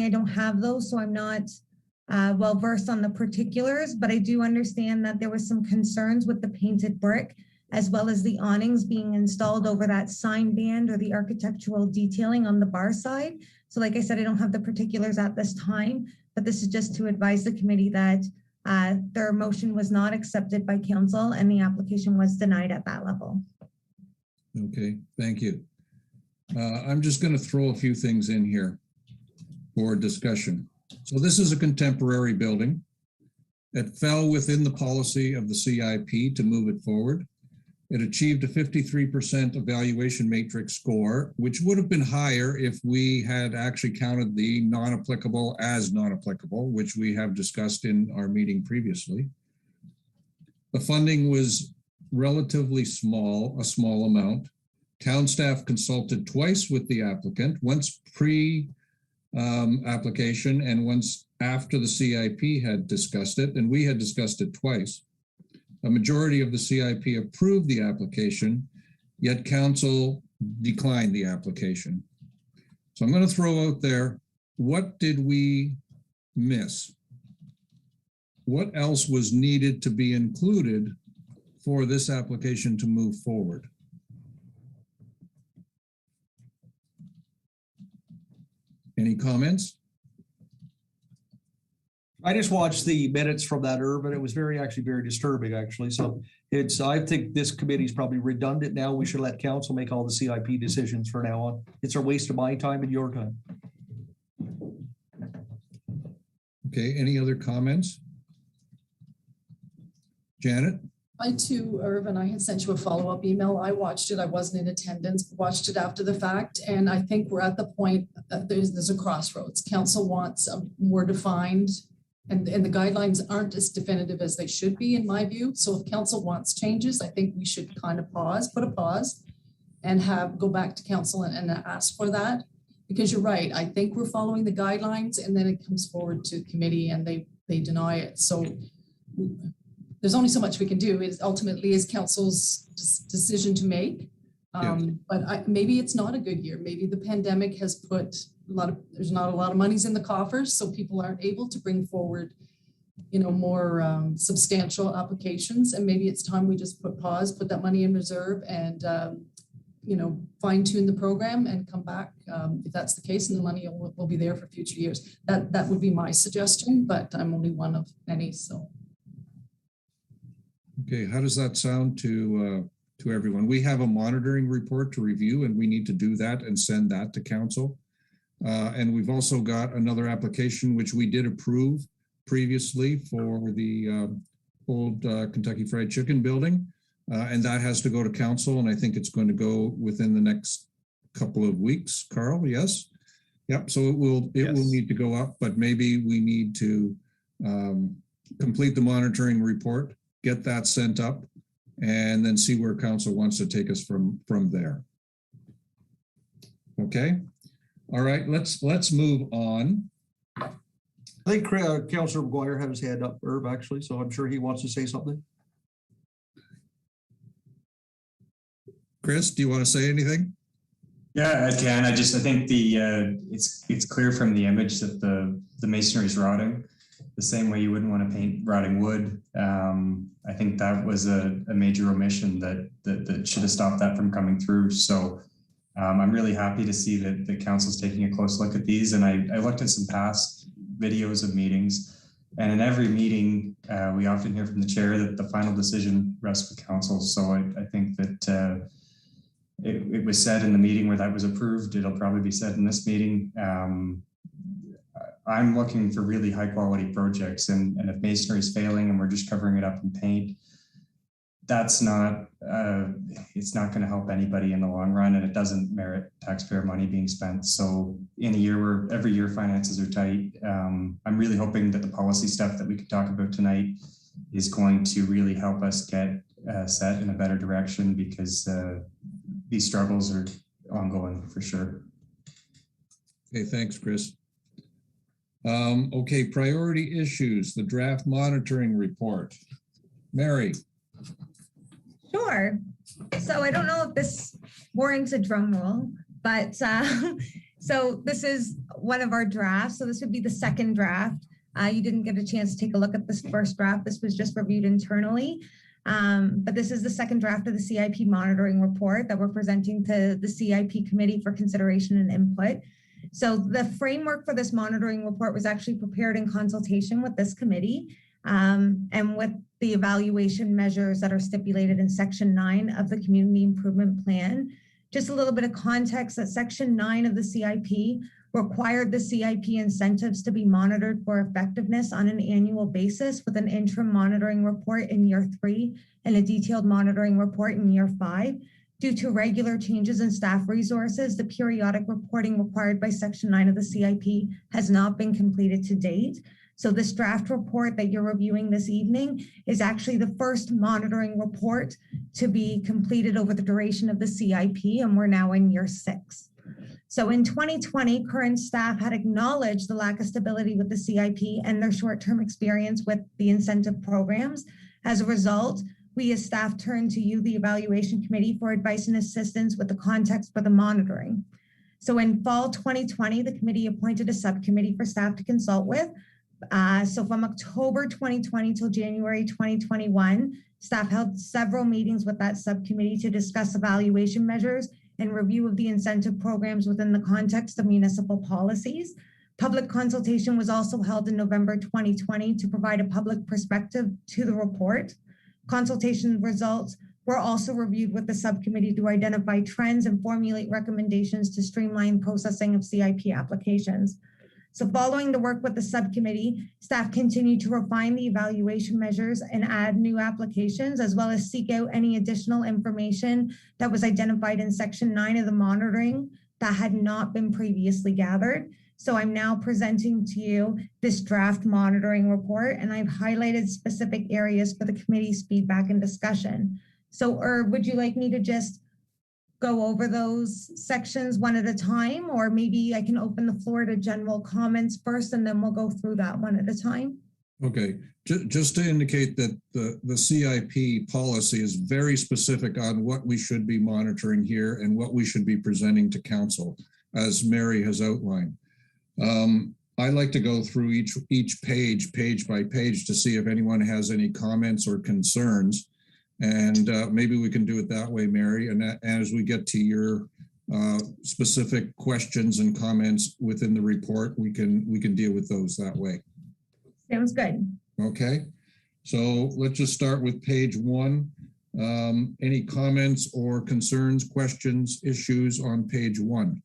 I don't have those, so I'm not well versed on the particulars, but I do understand that there was some concerns with the painted brick as well as the awnings being installed over that sign band or the architectural detailing on the bar side. So like I said, I don't have the particulars at this time, but this is just to advise the committee that their motion was not accepted by council and the application was denied at that level. Okay, thank you. I'm just going to throw a few things in here for discussion. So this is a contemporary building. It fell within the policy of the CIP to move it forward. It achieved a 53% evaluation matrix score, which would have been higher if we had actually counted the non-applicable as non-applicable, which we have discussed in our meeting previously. The funding was relatively small, a small amount. Town staff consulted twice with the applicant, once pre-application and once after the CIP had discussed it, and we had discussed it twice. A majority of the CIP approved the application, yet council declined the application. So I'm going to throw out there, what did we miss? What else was needed to be included for this application to move forward? Any comments? I just watched the minutes from that, Irv, and it was actually very disturbing, actually. So I think this committee is probably redundant now. We should let council make all the CIP decisions from now on. It's a waste of my time and your time. Okay, any other comments? Janet? I too, Irv, I had sent you a follow-up email. I watched it. I wasn't in attendance, but watched it after the fact. And I think we're at the point that there's a crossroads. Council wants a more defined, and the guidelines aren't as definitive as they should be, in my view. So if council wants changes, I think we should kind of put a pause and go back to council and ask for that. Because you're right. I think we're following the guidelines, and then it comes forward to committee and they deny it. So there's only so much we can do. It ultimately is council's decision to make. But maybe it's not a good year. Maybe the pandemic has put there's not a lot of monies in the coffers, so people aren't able to bring forward, more substantial applications. And maybe it's time we just put that money in reserve and, fine tune the program and come back if that's the case, and the money will be there for future years. That would be my suggestion, but I'm only one of many, so. Okay, how does that sound to everyone? We have a monitoring report to review, and we need to do that and send that to council. And we've also got another application which we did approve previously for the old Kentucky Fried Chicken building, and that has to go to council, and I think it's going to go within the next couple of weeks. Carl, yes? Yep, so it will need to go up, but maybe we need to complete the monitoring report, get that sent up, and then see where council wants to take us from there. Okay. All right, let's move on. I think Councillor McGuire had his hand up, Irv, actually, so I'm sure he wants to say something. Chris, do you want to say anything? Yeah, I can. I think it's clear from the image that the masonry is rotting, the same way you wouldn't want to paint rotting wood. I think that was a major omission that should have stopped that from coming through. So I'm really happy to see that the council's taking a close look at these. And I looked at some past videos of meetings, and in every meeting, we often hear from the chair that the final decision rests with council. So I think that it was said in the meeting where that was approved. It'll probably be said in this meeting. I'm looking for really high quality projects, and if masonry is failing and we're just covering it up in paint, that's not, it's not going to help anybody in the long run, and it doesn't merit taxpayer money being spent. So in a year where every year finances are tight, I'm really hoping that the policy stuff that we could talk about tonight is going to really help us get set in a better direction, because these struggles are ongoing for sure. Okay, thanks, Chris. Okay, priority issues, the draft monitoring report. Mary. Sure. So I don't know if this warrants a drum roll, but so this is one of our drafts. So this would be the second draft. You didn't get a chance to take a look at this first draft. This was just reviewed internally. But this is the second draft of the CIP monitoring report that we're presenting to the CIP committee for consideration and input. So the framework for this monitoring report was actually prepared in consultation with this committee and with the evaluation measures that are stipulated in Section 9 of the Community Improvement Plan. Just a little bit of context that Section 9 of the CIP required the CIP incentives to be monitored for effectiveness on an annual basis with an interim monitoring report in year 3 and a detailed monitoring report in year 5. Due to regular changes in staff resources, the periodic reporting required by Section 9 of the CIP has not been completed to date. So this draft report that you're reviewing this evening is actually the first monitoring report to be completed over the duration of the CIP, and we're now in year 6. So in 2020, current staff had acknowledged the lack of stability with the CIP and their short-term experience with the incentive programs. As a result, we as staff turned to you, the evaluation committee, for advice and assistance with the context for the monitoring. So in fall 2020, the committee appointed a subcommittee for staff to consult with. So from October 2020 till January 2021, staff held several meetings with that subcommittee to discuss evaluation measures and review of the incentive programs within the context of municipal policies. Public consultation was also held in November 2020 to provide a public perspective to the report. Consultation results were also reviewed with the subcommittee to identify trends and formulate recommendations to streamline processing of CIP applications. So following the work with the subcommittee, staff continued to refine the evaluation measures and add new applications, as well as seek out any additional information that was identified in Section 9 of the monitoring that had not been previously gathered. So I'm now presenting to you this draft monitoring report, and I've highlighted specific areas for the committee's feedback and discussion. So Irv, would you like me to just go over those sections one at a time, or maybe I can open the floor to general comments first and then we'll go through that one at a time? Okay, just to indicate that the CIP policy is very specific on what we should be monitoring here and what we should be presenting to council, as Mary has outlined. I like to go through each page by page, to see if anyone has any comments or concerns. And maybe we can do it that way, Mary. And as we get to your specific questions and comments within the report, we can deal with those that way. Sounds good. Okay, so let's just start with page 1. Any comments or concerns, questions, issues on page 1?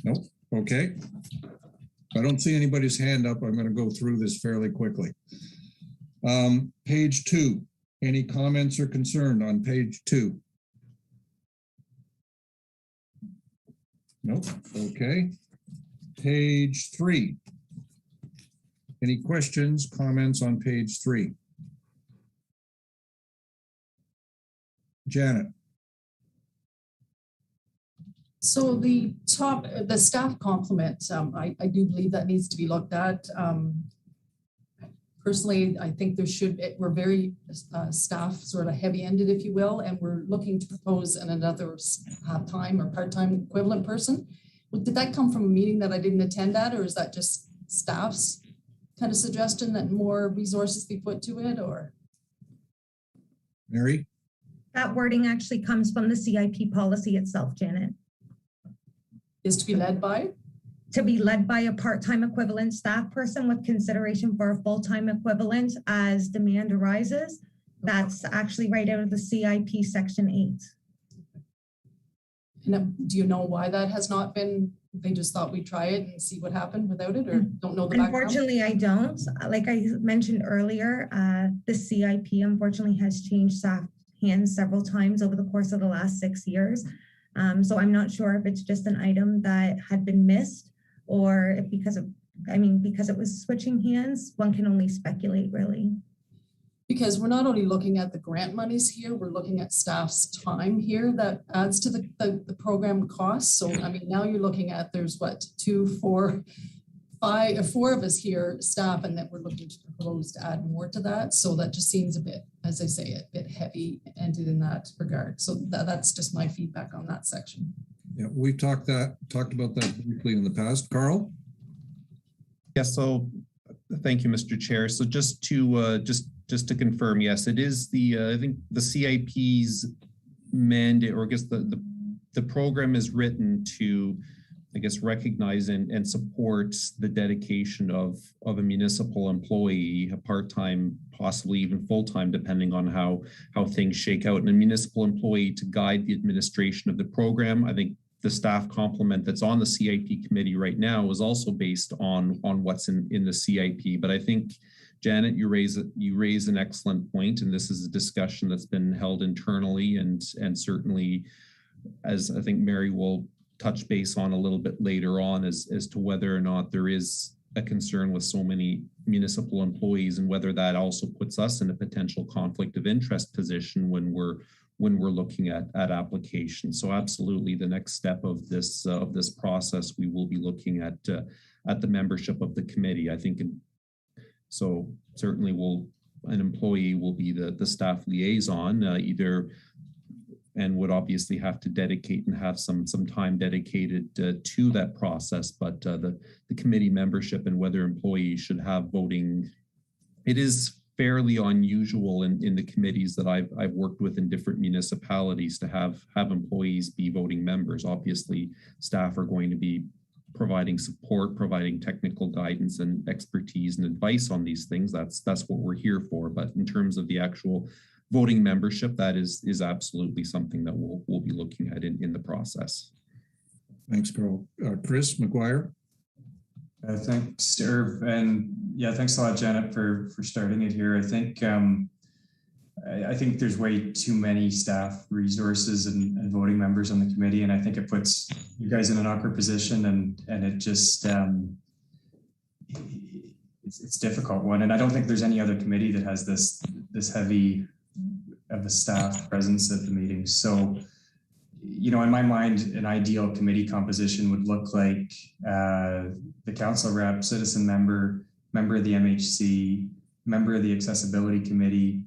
Nope. Okay. If I don't see anybody's hand up, I'm going to go through this fairly quickly. Page 2, any comments or concern on page 2? Nope. Okay. Page 3. Any questions, comments on page 3? Janet. So the staff complement, I do believe that needs to be looked at. Personally, I think we're very staff sort of heavy-ended, if you will, and we're looking to propose another half-time or part-time equivalent person. Did that come from a meeting that I didn't attend at, or is that just staff's kind of suggestion that more resources be put to it, or? Mary? That wording actually comes from the CIP policy itself, Janet. Is to be led by? To be led by a part-time equivalent staff person with consideration for a full-time equivalent as demand arises. That's actually right out of the CIP section 8. And do you know why that has not been? They just thought we'd try it and see what happened without it, or don't know the background? Unfortunately, I don't. Like I mentioned earlier, the CIP unfortunately has changed staff hands several times over the course of the last 6 years. So I'm not sure if it's just an item that had been missed, or if because it was switching hands. One can only speculate, really. Because we're not only looking at the grant monies here, we're looking at staff's time here that adds to the program costs. So I mean, now you're looking at there's what, 2, 4, 5, 4 of us here, staff, and that we're looking to propose to add more to that. So that just seems a bit, as I say, a bit heavy-ended in that regard. So that's just my feedback on that section. Yeah, we've talked about that briefly in the past. Carl? Yes, so thank you, Mr. Chair. So just to confirm, yes, it is I think the CIP's mandate, or I guess the program is written to, I guess, recognize and support the dedication of a municipal employee, a part-time, possibly even full-time, depending on how things shake out, and a municipal employee to guide the administration of the program. I think the staff complement that's on the CIP committee right now is also based on what's in the CIP. But I think, Janet, you raise an excellent point, and this is a discussion that's been held internally, and certainly, as I think Mary will touch base on a little bit later on, as to whether or not there is a concern with so many municipal employees, and whether that also puts us in a potential conflict of interest position when we're looking at applications. So absolutely, the next step of this process, we will be looking at the membership of the committee. I think, so certainly an employee will be the staff liaison, either, and would obviously have to dedicate and have some time dedicated to that process. But the committee membership and whether employees should have voting, it is fairly unusual in the committees that I've worked with in different municipalities to have employees be voting members. Obviously, staff are going to be providing support, providing technical guidance and expertise and advice on these things. That's what we're here for. But in terms of the actual voting membership, that is absolutely something that we'll be looking at in the process. Thanks, Carl. Chris McGuire. Thanks, Irv, and yeah, thanks a lot, Janet, for starting it here. I think there's way too many staff resources and voting members on the committee, and I think it puts you guys in an awkward position, and it just it's a difficult one. And I don't think there's any other committee that has this heavy of a staff presence at the meetings. So, you know, in my mind, an ideal committee composition would look like the council rep, citizen member of the MHC, member of the accessibility committee,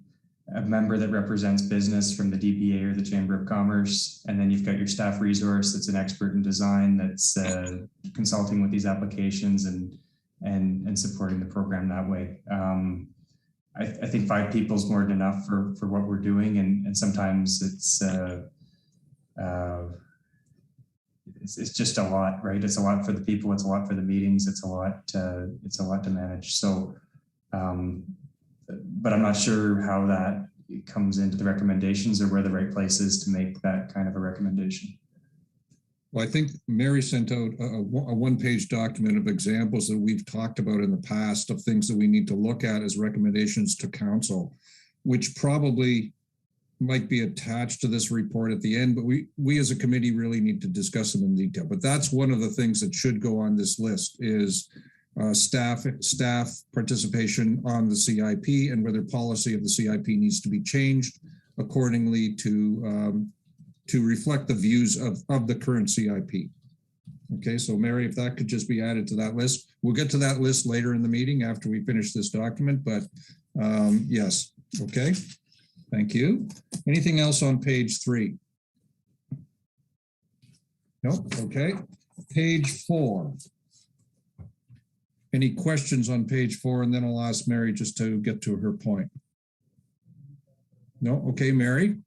a member that represents business from the DPA or the Chamber of Commerce, and then you've got your staff resource that's an expert in design that's consulting with these applications and supporting the program that way. I think 5 people is more than enough for what we're doing, and sometimes it's just a lot, right? It's a lot for the people, it's a lot for the meetings, it's a lot to manage. So, but I'm not sure how that comes into the recommendations or where the right place is to make that kind of a recommendation. Well, I think Mary sent out a one-page document of examples that we've talked about in the past of things that we need to look at as recommendations to council, which probably might be attached to this report at the end, but we as a committee really need to discuss them in detail. But that's one of the things that should go on this list is staff participation on the CIP, and whether policy of the CIP needs to be changed accordingly to reflect the views of the current CIP. Okay, so Mary, if that could just be added to that list. We'll get to that list later in the meeting after we finish this document, but yes, okay. Thank you. Anything else on page 3? Nope, okay. Page 4. Any questions on page 4? And then I'll ask Mary just to get to her point. No, okay, Mary.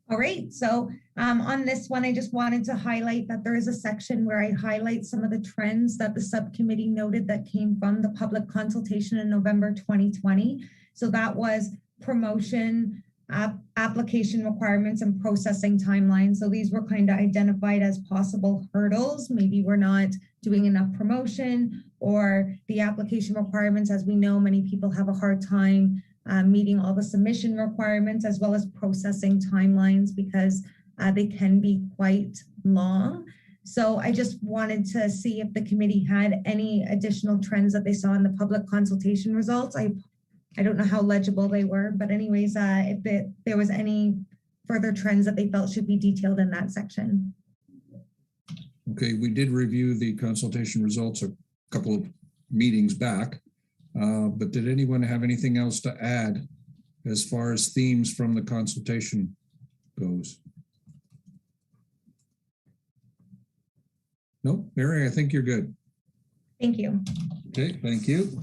All right, so on this one, I just wanted to highlight that there is a section where I highlight some of the trends that the subcommittee noted that came from the public consultation in November 2020. So that was promotion, application requirements, and processing timelines. So these were kind of identified as possible hurdles. Maybe we're not doing enough promotion, or the application requirements, as we know, many people have a hard time meeting all the submission requirements, as well as processing timelines, because they can be quite long. So I just wanted to see if the committee had any additional trends that they saw in the public consultation results. I don't know how legible they were, but anyways, if there was any further trends that they felt should be detailed in that section. Okay, we did review the consultation results a couple of meetings back, but did anyone have anything else to add as far as themes from the consultation goes? No, Mary, I think you're good. Thank you. Okay, thank you.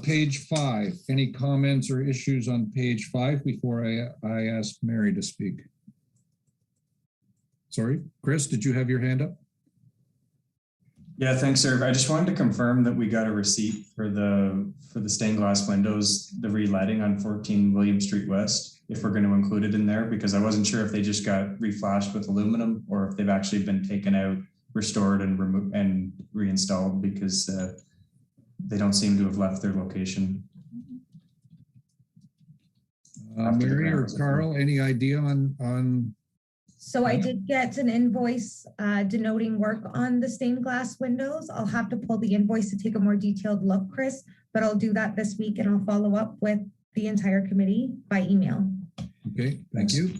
Page 5, any comments or issues on page 5 before I ask Mary to speak? Sorry, Chris, did you have your hand up? Yeah, thanks, sir. I just wanted to confirm that we got a receipt for the stained glass windows, the relighting on 14 William Street West, if we're going to include it in there, because I wasn't sure if they just got reflashed with aluminum or if they've actually been taken out, restored, and removed and reinstalled, because they don't seem to have left their location. Mary or Carl, any idea on? So I did get an invoice denoting work on the stained glass windows. I'll have to pull the invoice to take a more detailed look, Chris, but I'll do that this week and I'll follow up with the entire committee by email. Okay, thank you.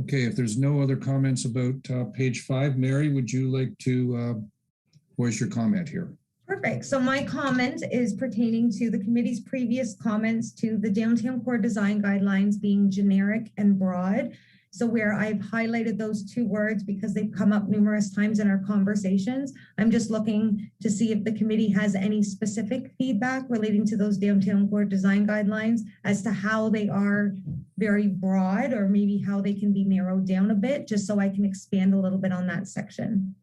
Okay, if there's no other comments about page 5, Mary, would you like to voice your comment here? Perfect. So my comment is pertaining to the committee's previous comments to the downtown core design guidelines being generic and broad. So where I've highlighted those 2 words because they've come up numerous times in our conversations, I'm just looking to see if the committee has any specific feedback relating to those downtown core design guidelines as to how they are very broad or maybe how they can be narrowed down a bit, just so I can expand a little bit on that section.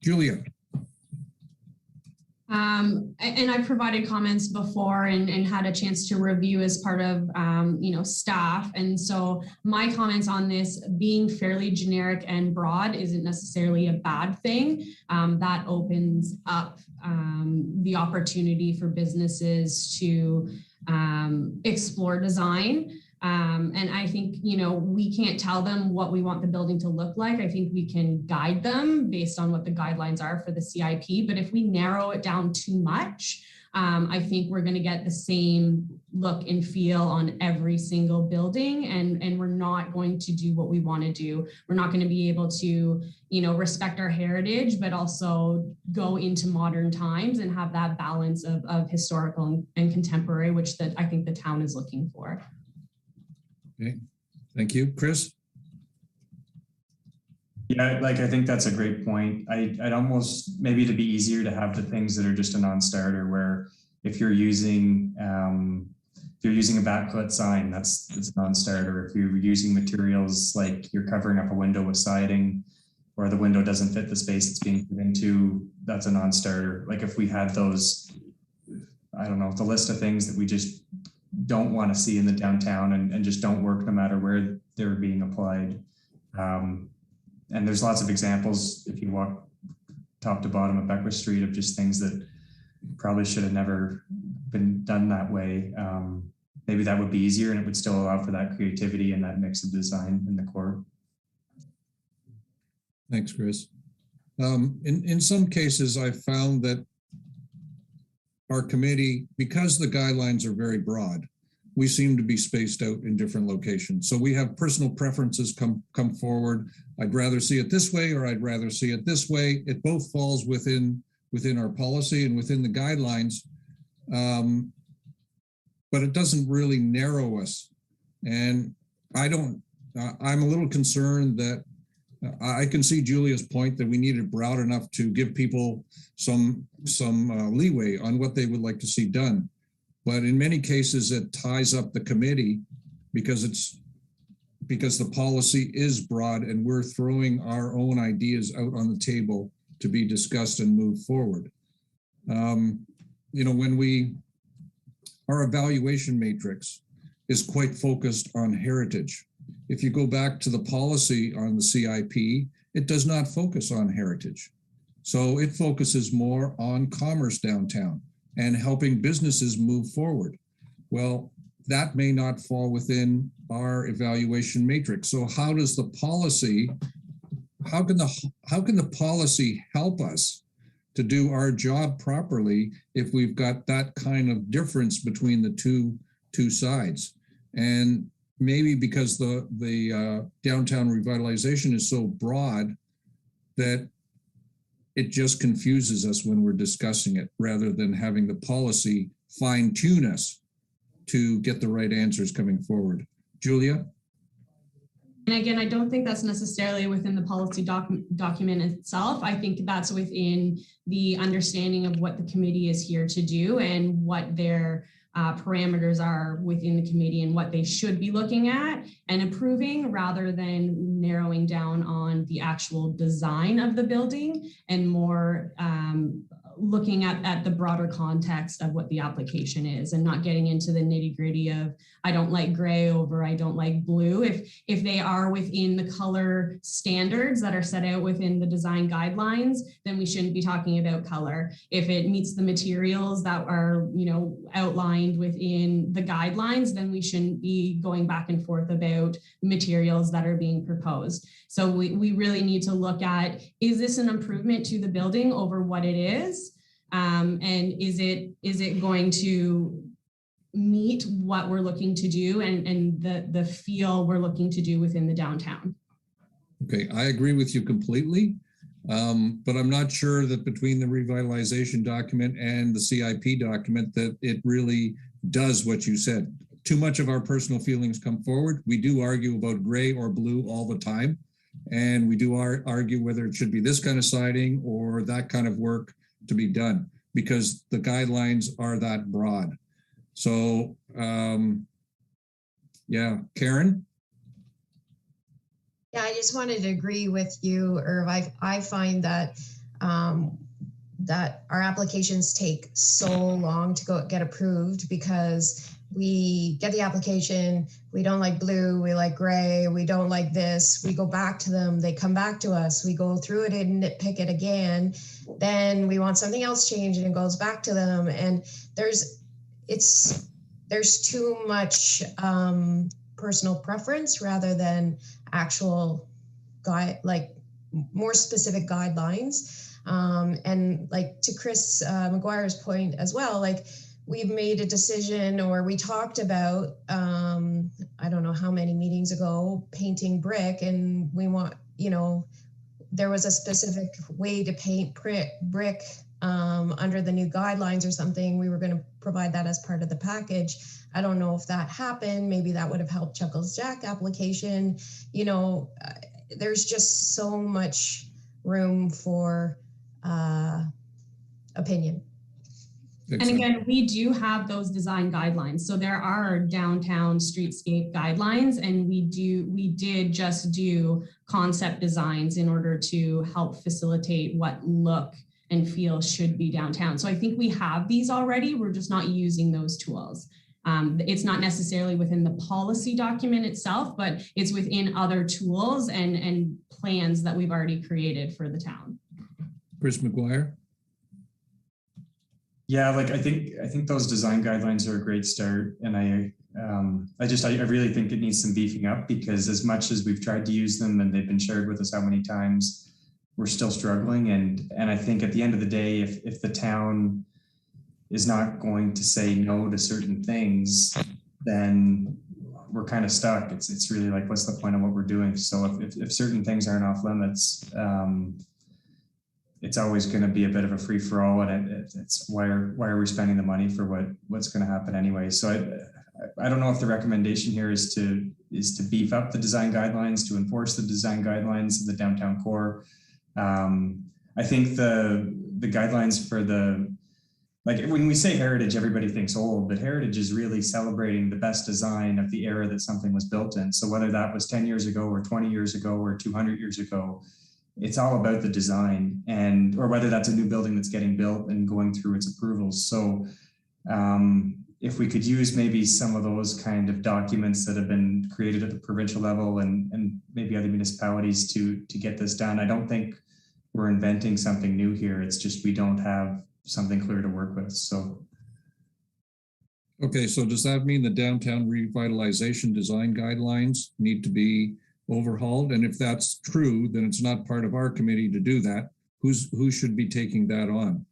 Julia. And I provided comments before and had a chance to review as part of, staff. And so my comments on this being fairly generic and broad isn't necessarily a bad thing. That opens up the opportunity for businesses to explore design. And I think, we can't tell them what we want the building to look like. I think we can guide them based on what the guidelines are for the CIP. But if we narrow it down too much, I think we're going to get the same look and feel on every single building. And we're not going to do what we want to do. We're not going to be able to, respect our heritage, but also go into modern times and have that balance of historical and contemporary, which I think the town is looking for. Okay, thank you. Chris? Yeah, I think that's a great point. I'd almost, maybe to be easier to have the things that are just a non-starter, where if you're using a backlit sign, that's a non-starter. If you're using materials like you're covering up a window with siding, or the window doesn't fit the space it's being put into, that's a non-starter. Like if we had those, I don't know, the list of things that we just don't want to see in the downtown and just don't work no matter where they're being applied. And there's lots of examples if you walk top to bottom of Beckwith Street of just things that probably should have never been done that way. Maybe that would be easier and it would still allow for that creativity and that mix of design in the core. Thanks, Chris. In some cases, I found that our committee, because the guidelines are very broad, we seem to be spaced out in different locations. So we have personal preferences come forward. I'd rather see it this way, or I'd rather see it this way. It both falls within our policy and within the guidelines, but it doesn't really narrow us. And I'm a little concerned that I can see Julia's point that we need it broad enough to give people some leeway on what they would like to see done. But in many cases, it ties up the committee because the policy is broad and we're throwing our own ideas out on the table to be discussed and move forward. Our evaluation matrix is quite focused on heritage. If you go back to the policy on the CIP, it does not focus on heritage. So it focuses more on commerce downtown and helping businesses move forward. Well, that may not fall within our evaluation matrix. So how can the policy help us to do our job properly if we've got that kind of difference between the two sides? And maybe because the downtown revitalization is so broad that it just confuses us when we're discussing it, rather than having the policy fine tune us to get the right answers coming forward. Julia? And again, I don't think that's necessarily within the policy document itself. I think that's within the understanding of what the committee is here to do and what their parameters are within the committee and what they should be looking at and approving, rather than narrowing down on the actual design of the building and more looking at the broader context of what the application is and not getting into the nitty gritty of I don't like gray over I don't like blue. If they are within the color standards that are set out within the design guidelines, then we shouldn't be talking about color. If it meets the materials that are, you know, outlined within the guidelines, then we shouldn't be going back and forth about materials that are being proposed. So we really need to look at, is this an improvement to the building over what it is? And is it going to meet what we're looking to do and the feel we're looking to do within the downtown? Okay, I agree with you completely, but I'm not sure that between the revitalization document and the CIP document that it really does what you said. Too much of our personal feelings come forward. We do argue about gray or blue all the time. And we do argue whether it should be this kind of siding or that kind of work to be done, because the guidelines are that broad. So, yeah, Karen? Yeah, I just wanted to agree with you, Irv. I find that that our applications take so long to get approved because we get the application, we don't like blue, we like gray, we don't like this, we go back to them, they come back to us, we go through it and nitpick it again, then we want something else changed and it goes back to them. And there's too much personal preference rather than actual more specific guidelines. And like to Chris McGuire's point as well, like we've made a decision or we talked about, I don't know how many meetings ago, painting brick, and we want, you know, there was a specific way to paint brick under the new guidelines or something. We were going to provide that as part of the package. I don't know if that happened. Maybe that would have helped Chuckles Jack application. You know, there's just so much room for opinion. And again, we do have those design guidelines. So there are downtown streetscape guidelines, and we did just do concept designs in order to help facilitate what look and feel should be downtown. So I think we have these already. We're just not using those tools. It's not necessarily within the policy document itself, but it's within other tools and plans that we've already created for the town. Chris McGuire? Yeah, like I think those design guidelines are a great start, and I really think it needs some beefing up, because as much as we've tried to use them and they've been shared with us how many times, we're still struggling. And I think at the end of the day, if the town is not going to say no to certain things, then we're kind of stuck. It's really like, what's the point of what we're doing? So if certain things aren't off limits, it's always going to be a bit of a free for all, and it's why are we spending the money for what's going to happen anyway? So I don't know if the recommendation here is to beef up the design guidelines, to enforce the design guidelines of the downtown core. I think the guidelines for like when we say heritage, everybody thinks old, but heritage is really celebrating the best design of the era that something was built in. So whether that was 10 years ago or 20 years ago or 200 years ago, it's all about the design, or whether that's a new building that's getting built and going through its approvals. So if we could use maybe some of those kind of documents that have been created at the provincial level and maybe other municipalities to get this done. I don't think we're inventing something new here. It's just we don't have something clear to work with. So. Okay, so does that mean the downtown revitalization design guidelines need to be overhauled? And if that's true, then it's not part of our committee to do that. Who should be taking that on?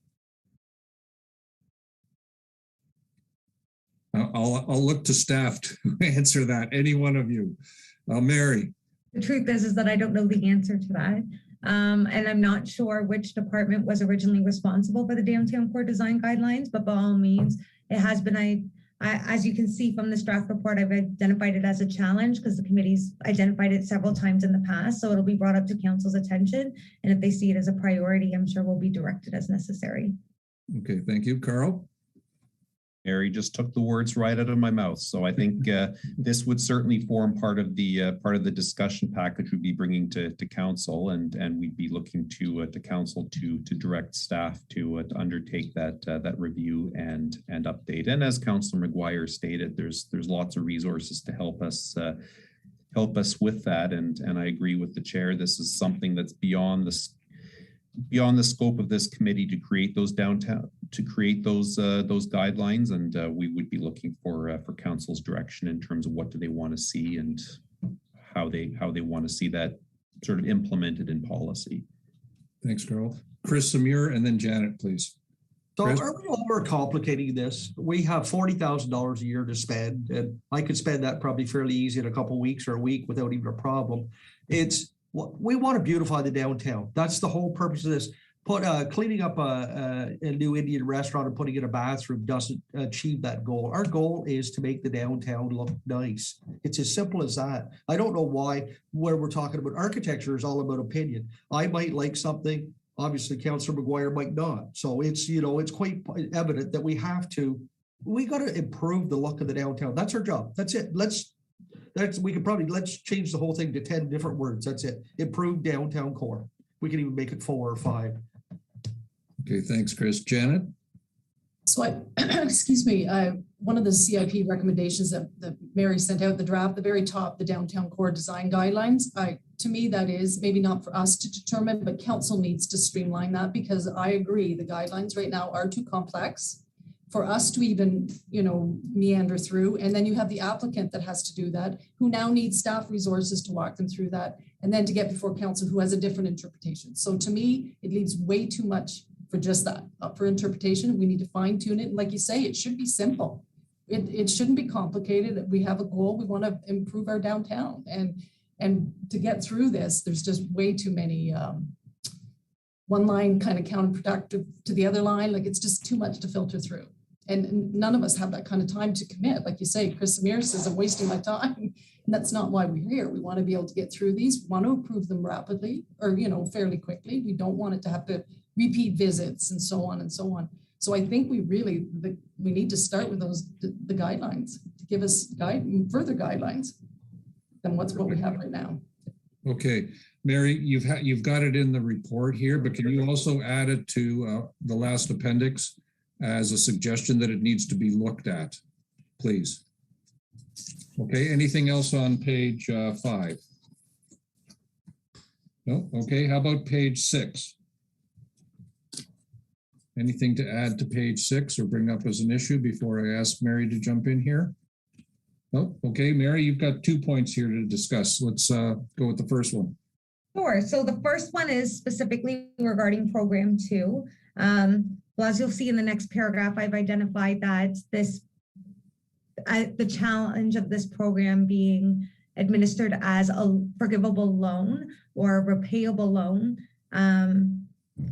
I'll look to staff to answer that. Any one of you. Mary. The truth is that I don't know the answer to that. And I'm not sure which department was originally responsible for the downtown core design guidelines, but by all means, it has been As you can see from this draft report, I've identified it as a challenge because the committee's identified it several times in the past. So it'll be brought up to council's attention. And if they see it as a priority, I'm sure we'll be directed as necessary. Okay, thank you. Carl? Mary just took the words right out of my mouth. So I think this would certainly form part of the discussion package we'd be bringing to council, and we'd be looking to council to direct staff to undertake that review and update. And as Councillor McGuire stated, there's lots of resources to help us with that. And I agree with the chair. This is something that's beyond the scope of this committee to create those guidelines, and we would be looking for council's direction in terms of what do they want to see and how they want to see that sort of implemented in policy. Thanks, Carl. Chris Samir, and then Janet, please. So Chris? are we overcomplicating this? We have $40,000 a year to spend, and I could spend that probably fairly easy in a couple of weeks or a week without even a problem. We want to beautify the downtown. That's the whole purpose of this. Cleaning up a new Indian restaurant and putting in a bathroom doesn't achieve that goal. Our goal is to make the downtown look nice. It's as simple as that. I don't know why, where we're talking about architecture is all about opinion. I might like something, obviously Councillor McGuire might not. So it's quite evident that we got to improve the look of the downtown. That's our job. That's it. Let's change the whole thing to 10 different words. That's it. Improve downtown core. We can even make it 4 or 5. Okay, thanks, Chris. Janet? So excuse me, one of the CIP recommendations that Mary sent out, the draft, the very top, the downtown core design guidelines, to me, that is maybe not for us to determine, but council needs to streamline that, because I agree the guidelines right now are too complex for us to even, meander through. And then you have the applicant that has to do that, who now needs staff resources to walk them through that, and then to get before council who has a different interpretation. So to me, it leaves way too much for just that, up for interpretation. We need to fine tune it. And like you say, it should be simple. It shouldn't be complicated. We have a goal. We want to improve our downtown. And to get through this, there's just way too many one line kind of counterproductive to the other line. Like, it's just too much to filter through. And none of us have that kind of time to commit. Like you say, Chris Samir says, I'm wasting my time. And that's not why we're here. We want to be able to get through these. We want to approve them rapidly or, fairly quickly. We don't want it to have to repeat visits and so on and so on. So I think we need to start with the guidelines to give us further guidelines than what we have right now. Okay, Mary, you've got it in the report here, but can you also add it to the last appendix as a suggestion that it needs to be looked at, please? Okay, anything else on page 5? No, okay, how about page 6? Anything to add to page 6 or bring up as an issue before I ask Mary to jump in here? Oh, okay, Mary, you've got 2 points here to discuss. Let's go with the first one. Sure. So the first one is specifically regarding program 2. Well, as you'll see in the next paragraph, I've identified that the challenge of this program being administered as a forgivable loan or a repayable loan.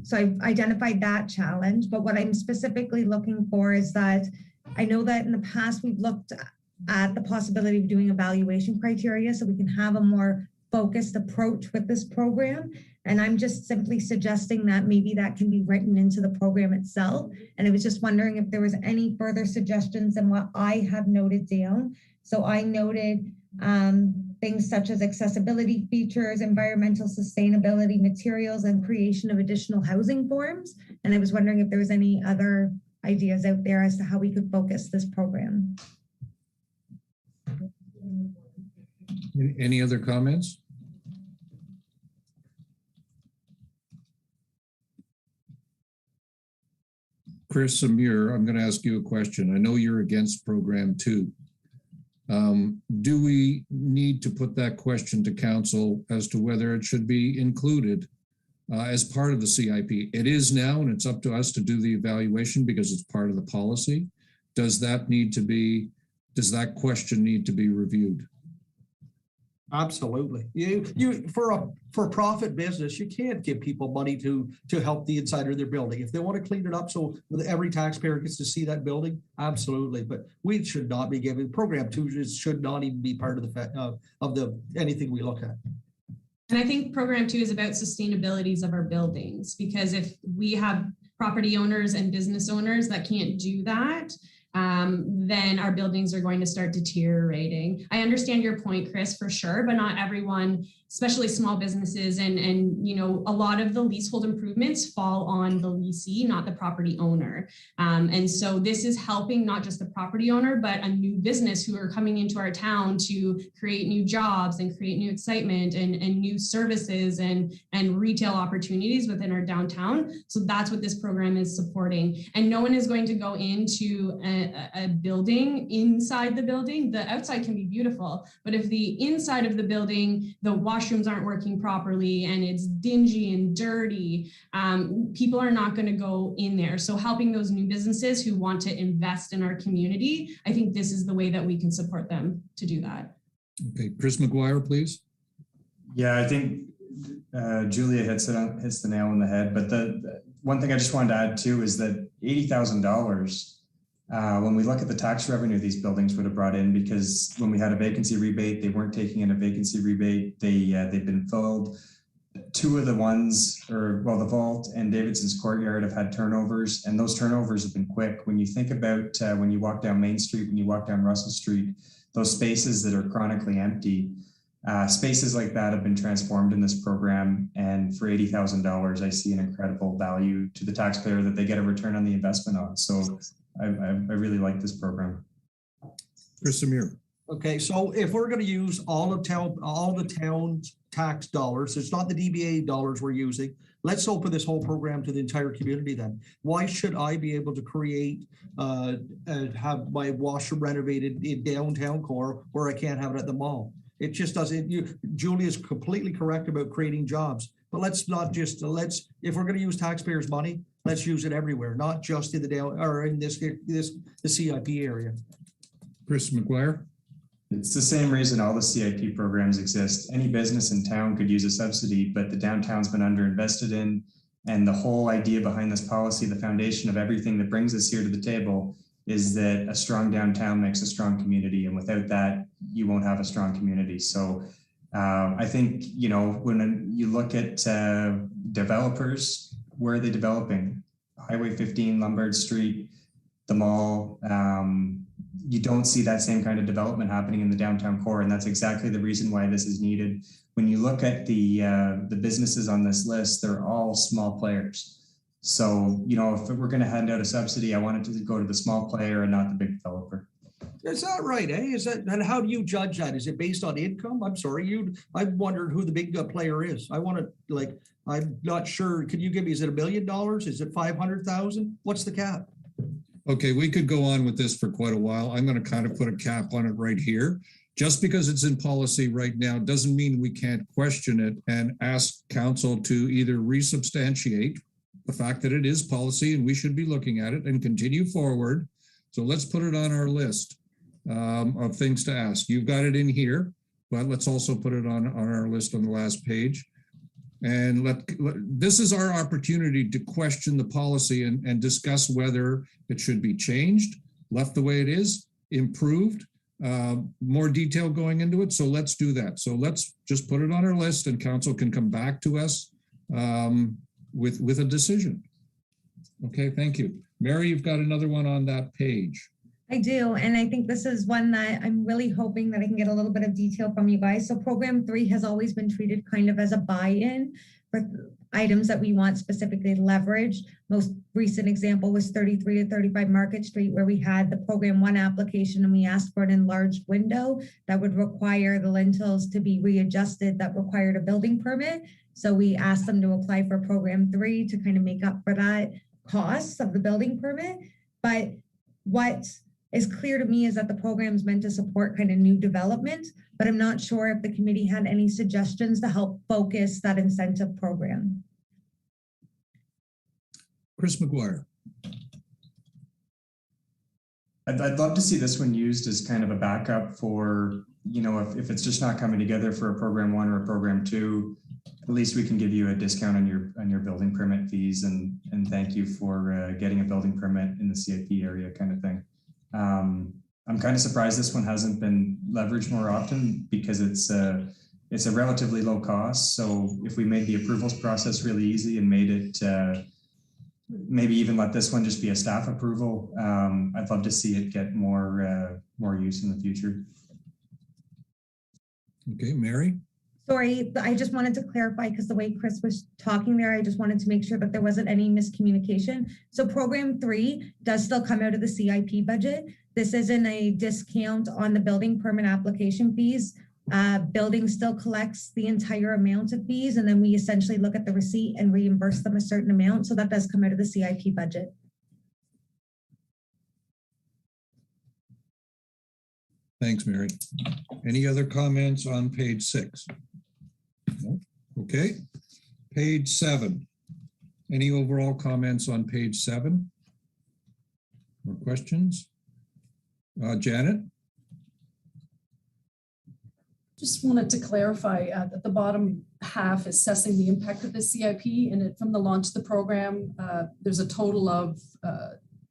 So I've identified that challenge, but what I'm specifically looking for is that I know that in the past we've looked at the possibility of doing evaluation criteria so we can have a more focused approach with this program. And I'm just simply suggesting that maybe that can be written into the program itself. And I was just wondering if there was any further suggestions than what I have noted down. So I noted things such as accessibility features, environmental sustainability materials, and creation of additional housing forms. And I was wondering if there was any other ideas out there as to how we could focus this program. Any other comments? Chris Samir, I'm going to ask you a question. I know you're against program 2. Do we need to put that question to council as to whether it should be included as part of the CIP? It is now, and it's up to us to do the evaluation because it's part of the policy. Does that question need to be reviewed? Absolutely. You for profit business, you can't give people money to help the inside of their building. If they want to clean it up so every taxpayer gets to see that building, absolutely. But we should not be giving program 2 should not even be part of the anything we look at. And I think program 2 is about sustainabilities of our buildings, because if we have property owners and business owners that can't do that, then our buildings are going to start deteriorating. I understand your point, Chris, for sure, but not everyone, especially small businesses and a lot of the leasehold improvements fall on the leasee, not the property owner. And so this is helping not just the property owner, but a new business who are coming into our town to create new jobs and create new excitement and new services and retail opportunities within our downtown. So that's what this program is supporting. And no one is going to go into a building inside the building. The outside can be beautiful, but if the inside of the building, the washrooms aren't working properly and it's dingy and dirty, people are not going to go in there. So helping those new businesses who want to invest in our community, I think this is the way that we can support them to do that. Okay, Chris McGuire, please. Yeah, I think Julia hits the nail on the head. But the one thing I just wanted to add too is that $80,000, when we look at the tax revenue these buildings would have brought in, because when we had a vacancy rebate, they weren't taking in a vacancy rebate. They've been filled. 2 of the ones, the Vault and Davidson's Courtyard have had turnovers, and those turnovers have been quick. When you think about when you walk down Main Street, when you walk down Russell Street, those spaces that are chronically empty, spaces like that have been transformed in this program. And for $80,000, I see an incredible value to the taxpayer that they get a return on the investment on. So I really like this program. Chris Samir. Okay, so if we're going to use all the town's tax dollars, it's not the DBA dollars we're using. Let's open this whole program to the entire community then. Why should I be able to create, have my washroom renovated in downtown core where I can't have it at the mall? It just doesn't. Julie is completely correct about creating jobs, but let's not just, if we're going to use taxpayers' money, let's use it everywhere, not just in the CIP area. Chris McGuire. It's the same reason all the CIP programs exist. Any business in town could use a subsidy, but the downtown's been underinvested in. And the whole idea behind this policy, the foundation of everything that brings us here to the table, is that a strong downtown makes a strong community. And without that, you won't have a strong community. So I think, when you look at developers, where are they developing? Highway 15, Lombard Street, the mall. You don't see that same kind of development happening in the downtown core. And that's exactly the reason why this is needed. When you look at the businesses on this list, they're all small players. So, if we're going to hand out a subsidy, I want it to go to the small player and not the big developer. Is that right, eh? And how do you judge that? Is it based on income? I'm sorry, I wondered who the big player is. I'm not sure. Can you give me, is it $1 million? Is it 500,000? What's the cap? Okay, we could go on with this for quite a while. I'm going to kind of put a cap on it right here. Just because it's in policy right now doesn't mean we can't question it and ask council to either resubstantiate the fact that it is policy and we should be looking at it and continue forward. So let's put it on our list of things to ask. You've got it in here, but let's also put it on our list on the last page. And this is our opportunity to question the policy and discuss whether it should be changed, left the way it is, improved, more detail going into it. So let's do that. So let's just put it on our list and council can come back to us with a decision. Okay, thank you. Mary, you've got another one on that page. I do, and I think this is one that I'm really hoping that I can get a little bit of detail from you guys. So program 3 has always been treated kind of as a buy-in for items that we want specifically leveraged. Most recent example was 33 to 35 Market Street, where we had the program 1 application and we asked for an enlarged window that would require the lintels to be readjusted, that required a building permit. So we asked them to apply for program 3 to kind of make up for that cost of the building permit. But what is clear to me is that the program is meant to support kind of new development, but I'm not sure if the committee had any suggestions to help focus that incentive program. Chris McGuire. I'd love to see this one used as kind of a backup for you know, if it's just not coming together for a program 1 or a program 2, at least we can give you a discount on your building permit fees and thank you for getting a building permit in the CIP area kind of thing. I'm kind of surprised this one hasn't been leveraged more often because it's a relatively low cost. So if we made the approvals process really easy and made it maybe even let this one just be a staff approval, I'd love to see it get more use in the future. Okay, Mary? Sorry, I just wanted to clarify because the way Chris was talking there, I just wanted to make sure that there wasn't any miscommunication. So program 3 does still come out of the CIP budget. This isn't a discount on the building permit application fees. Building still collects the entire amount of fees, and then we essentially look at the receipt and reimburse them a certain amount. So that does come out of the CIP budget. Thanks, Mary. Any other comments on page 6? No? Okay. Page 7. Any overall comments on page 7? Or questions? Janet? Just wanted to clarify that the bottom half assessing the impact of the CIP, and from the launch of the program, there's a total of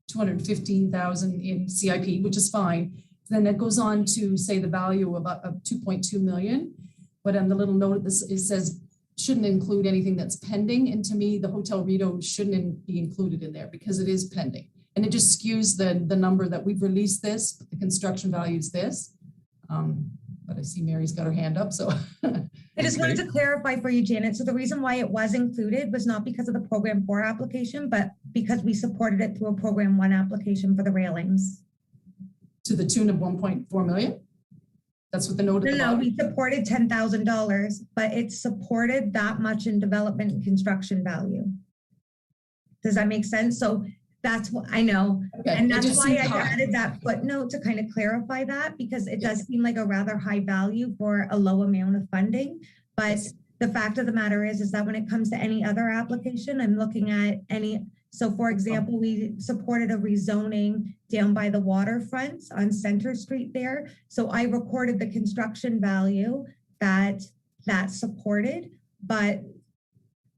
215,000 in CIP, which is fine. Then it goes on to say the value of 2.2 million, but on the little note, it says shouldn't include anything that's pending. And to me, the Hotel Rito shouldn't be included in there because it is pending. And it just skews the number that we've released this, but the construction value is this. But I see Mary's got her hand up, so. I just wanted to clarify for you, Janet. So the reason why it was included was not because of the program 4 application, but because we supported it through a program 1 application for the railings. To the tune of 1.4 million? That's what the note at the bottom. No, we supported $10,000, but it supported that much in development and construction value. Does that make sense? So that's what I know. Okay. And that's why I added that footnote to kind of clarify that, because it does seem like a rather high value for a low amount of funding. But the fact of the matter is that when it comes to any other application, I'm looking at any. So for example, we supported a rezoning down by the waterfront on Center Street there. So I recorded the construction value that supported, but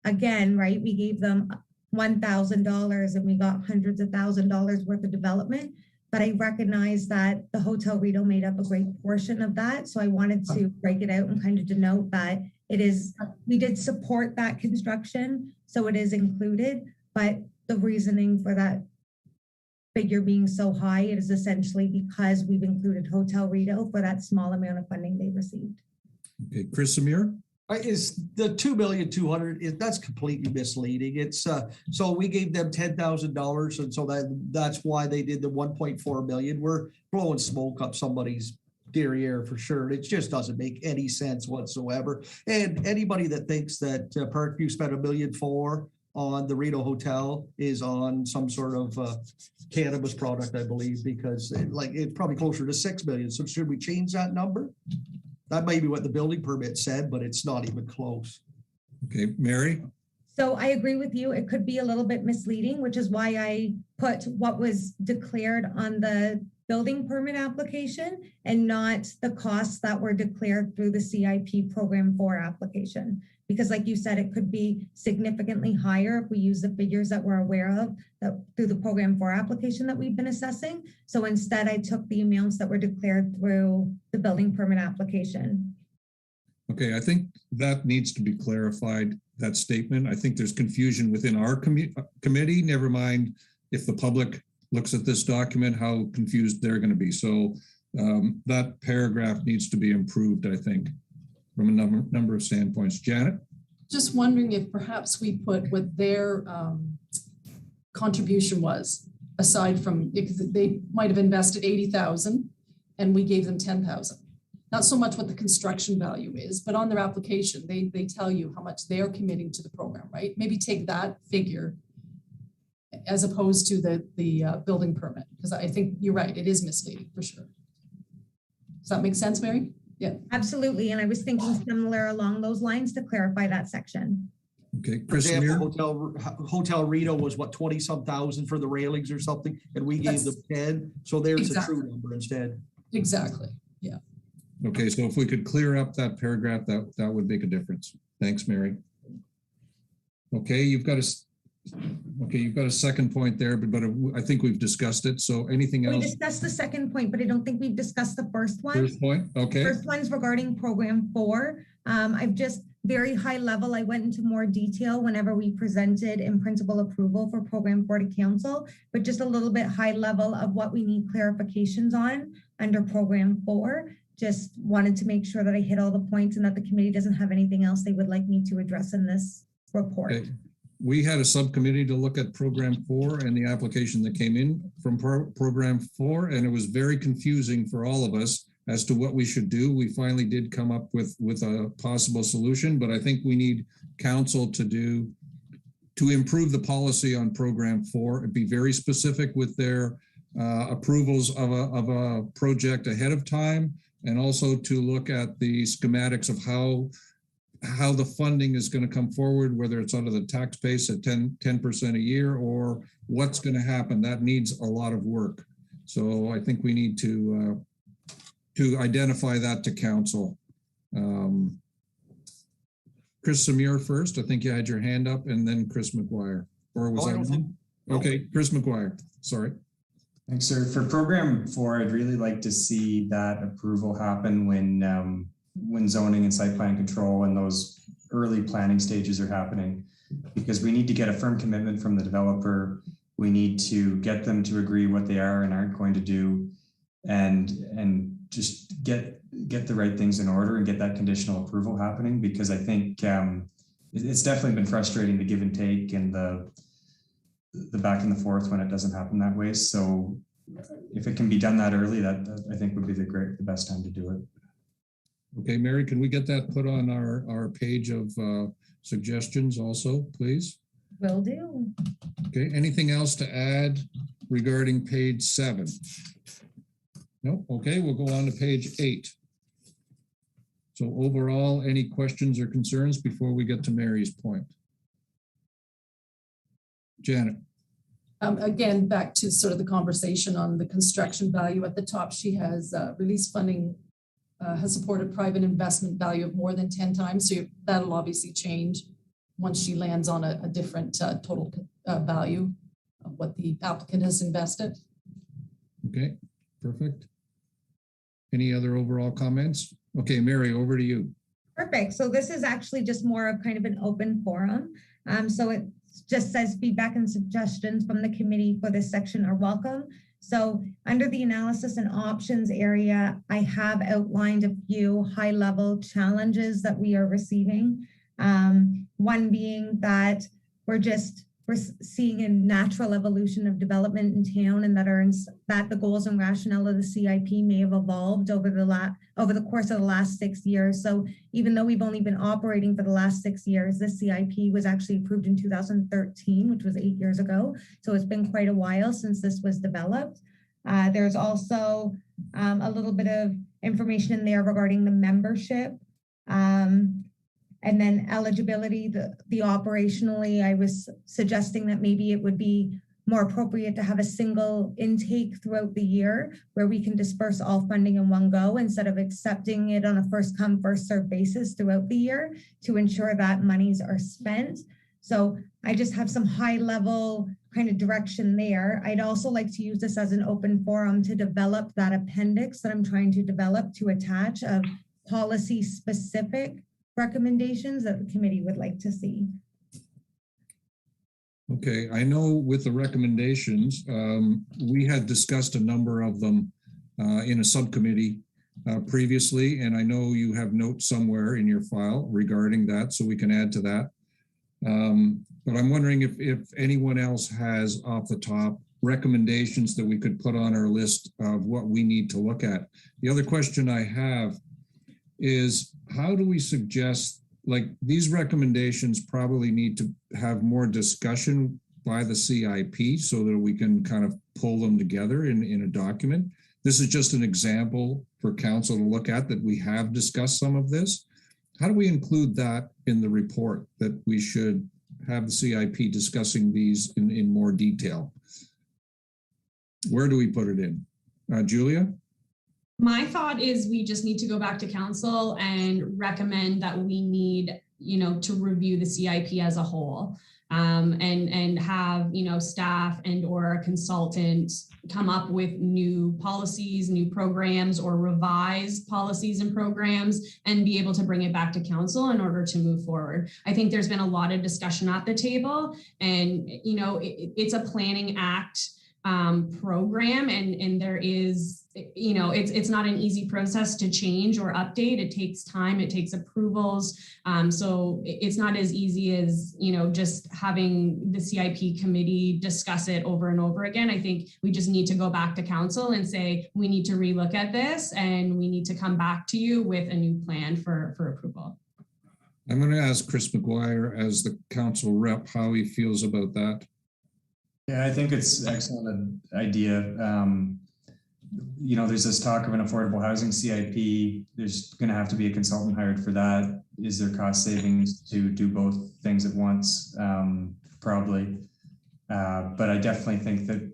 again, right, we gave them $1,000 and we got hundreds of $1,000s worth of development. But I recognize that the Hotel Rito made up a great portion of that. So I wanted to break it out and kind of denote that it is, we did support that construction. So it is included, but the reasoning for that figure being so high, it is essentially because we've included Hotel Rito for that small amount of funding they received. Okay, Chris Amir? Is the 2,200,000, that's completely misleading. It's so we gave them $10,000, and so that's why they did the 1.4 million. We're blowing smoke up somebody's derriere for sure. It just doesn't make any sense whatsoever. And anybody that thinks that Parkview spent $1.4 million on the Rito Hotel is on some sort of cannabis product, I believe, because it's probably closer to 6 million. So should we change that number? That may be what the building permit said, but it's not even close. Okay, Mary? So I agree with you. It could be a little bit misleading, which is why I put what was declared on the building permit application and not the costs that were declared through the CIP program 4 application. Because like you said, it could be significantly higher if we use the figures that we're aware of that through the program 4 application that we've been assessing. So instead I took the amounts that were declared through the building permit application. Okay, I think that needs to be clarified, that statement. I think there's confusion within our committee, never mind if the public looks at this document, how confused they're going to be. So that paragraph needs to be improved, I think, from a number of standpoints. Janet? Just wondering if perhaps we put what their contribution was, aside from, because they might have invested 80,000 and we gave them 10,000. Not so much what the construction value is, but on their application, they tell you how much they're committing to the program, right? Maybe take that figure as opposed to the building permit, because I think you're right, it is misleading for sure. Does that make sense, Mary? Yeah, absolutely. And I was thinking similar along those lines to clarify that section. Okay, Chris Amir? Hotel Rito was what, 20-some thousand for the railings or something, and we gave them 10. So there's exactly a true number instead. Exactly. Yeah. Okay, so if we could clear up that paragraph, that would make a difference. Thanks, Mary. Okay, you've got a second point there, but I think we've discussed it. So anything We else? discussed the second point, but I don't think we've discussed the first one. First point, okay. First one's regarding program 4. I've just very high level. I went into more detail whenever we presented in principal approval for program 4 to council, but just a little bit high level of what we need clarifications on under program 4. Just wanted to make sure that I hit all the points and that the committee doesn't have anything else they would like me to address in this report. Okay. We had a subcommittee to look at program 4 and the application that came in from program 4, and it was very confusing for all of us as to what we should do. We finally did come up with a possible solution, but I think we need council to improve the policy on program 4 and be very specific with their approvals of a project ahead of time, and also to look at the schematics of how the funding is going to come forward, whether it's under the tax base at 10% a year or what's going to happen. That needs a lot of work. So I think we need to identify that to council. Chris Samir first. I think you had your hand up, and then Chris McGuire. Or was that one? Okay, Chris McGuire. Sorry. Thanks, sir. For program 4, I'd really like to see that approval happen when zoning and site plan control and those early planning stages are happening, because we need to get a firm commitment from the developer. We need to get them to agree what they are and aren't going to do, and just get the right things in order and get that conditional approval happening, because I think it's definitely been frustrating, the give and take and the back and the forth when it doesn't happen that way. So if it can be done that early, that I think would be the best time to do it. Okay, Mary, can we get that put on our page of suggestions also, please? Will do. Okay, anything else to add regarding page 7? No, okay, we'll go on to page 8. So overall, any questions or concerns before we get to Mary's point? Janet. Again, back to sort of the conversation on the construction value at the top, she has released funding, has supported private investment value of more than 10 times. So that'll obviously change once she lands on a different total value of what the applicant has invested. Okay, perfect. Any other overall comments? Okay, Mary, over to you. Perfect. So this is actually just more of kind of an open forum. So it just says feedback and suggestions from the committee for this section are welcome. So under the analysis and options area, I have outlined a few high-level challenges that we are receiving. One being that we're seeing a natural evolution of development in town, and that the goals and rationale of the CIP may have evolved over the course of the last 6 years. So even though we've only been operating for the last 6 years, this CIP was actually approved in 2013, which was 8 years ago. So it's been quite a while since this was developed. There's also a little bit of information in there regarding the membership. And then eligibility, the operationally, I was suggesting that maybe it would be more appropriate to have a single intake throughout the year where we can disperse all funding in one go instead of accepting it on a first come, first served basis throughout the year to ensure that monies are spent. So I just have some high level kind of direction there. I'd also like to use this as an open forum to develop that appendix that I'm trying to develop to attach of policy specific recommendations that the committee would like to see. Okay, I know with the recommendations, we had discussed a number of them in a subcommittee previously, and I know you have notes somewhere in your file regarding that, so we can add to that. But I'm wondering if anyone else has off the top recommendations that we could put on our list of what we need to look at. The other question I have is, how do we suggest, like, these recommendations probably need to have more discussion by the CIP so that we can kind of pull them together in a document. This is just an example for council to look at, that we have discussed some of this. How do we include that in the report, that we should have the CIP discussing these in more detail? Where do we put it in? Julia? My thought is we just need to go back to council and recommend that we need, to review the CIP as a whole. And have, staff and or a consultant come up with new policies, new programs, or revise policies and programs and be able to bring it back to council in order to move forward. I think there's been a lot of discussion at the table, and, it's a planning act program, and there is, it's not an easy process to change or update. It takes time, it takes approvals. So it's not as easy as, just having the CIP committee discuss it over and over again. I think we just need to go back to council and say, we need to relook at this and we need to come back to you with a new plan for approval. I'm going to ask Chris McGuire as the council rep how he feels about that. Yeah, I think it's an excellent idea. There's this talk of an affordable housing CIP. There's going to have to be a consultant hired for that. Is there cost savings to do both things at once? Probably. But I definitely think that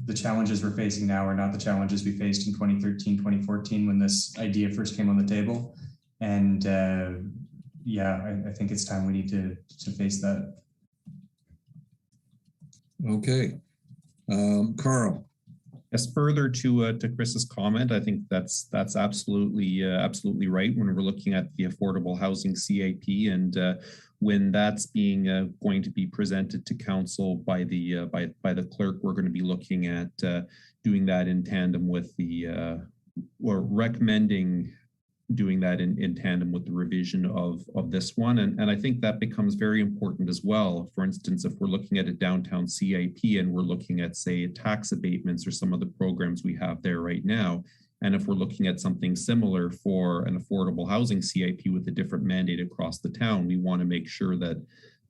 the challenges we're facing now are not the challenges we faced in 2013, 2014 when this idea first came on the table. And I think it's time we need to face that. Okay. Carl. Yes, further to Chris's comment, I think that's absolutely right when we're looking at the affordable housing CIP, and when that's being going to be presented to council by the clerk, we're going to be looking at doing that in tandem with or recommending doing that in tandem with the revision of this one. And I think that becomes very important as well. For instance, if we're looking at a downtown CIP and we're looking at, say, tax abatements or some of the programs we have there right now, and if we're looking at something similar for an affordable housing CIP with a different mandate across the town, we want to make sure that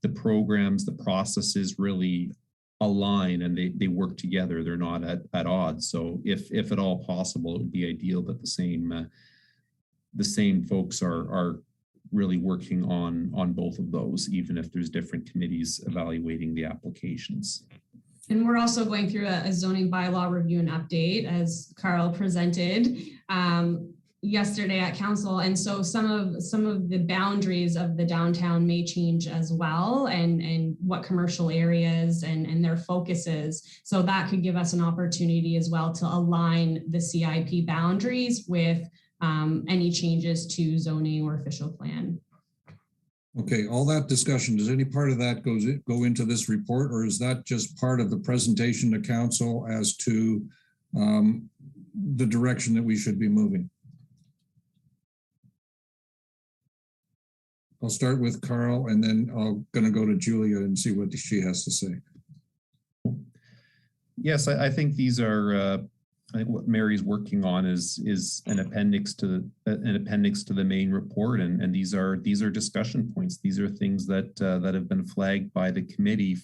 the programs, the processes really align and they work together. They're not at odds. So if at all possible, it would be ideal that the same folks are really working on both of those, even if there's different committees evaluating the applications. And we're also going through a zoning bylaw review and update, as Carl presented yesterday at council. And so some of the boundaries of the downtown may change as well, and what commercial areas and their focuses. So that could give us an opportunity as well to align the CIP boundaries with any changes to zoning or official plan. Okay, all that discussion, does any part of that go into this report, or is that just part of the presentation to council as to the direction that we should be moving? I'll start with Carl, and then I'm going to go to Julia and see what she has to say. Yes, I think these are. I think what Mary's working on is an appendix to the main report, and these are discussion points. These are things that have been flagged by the committee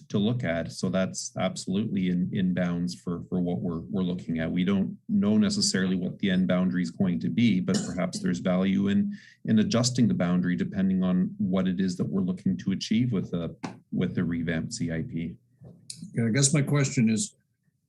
to look at. So that's absolutely in bounds for what we're looking at. We don't know necessarily what the end boundary is going to be, but perhaps there's value in adjusting the boundary depending on what it is that we're looking to achieve with the revamped CIP. Okay, I guess my question is,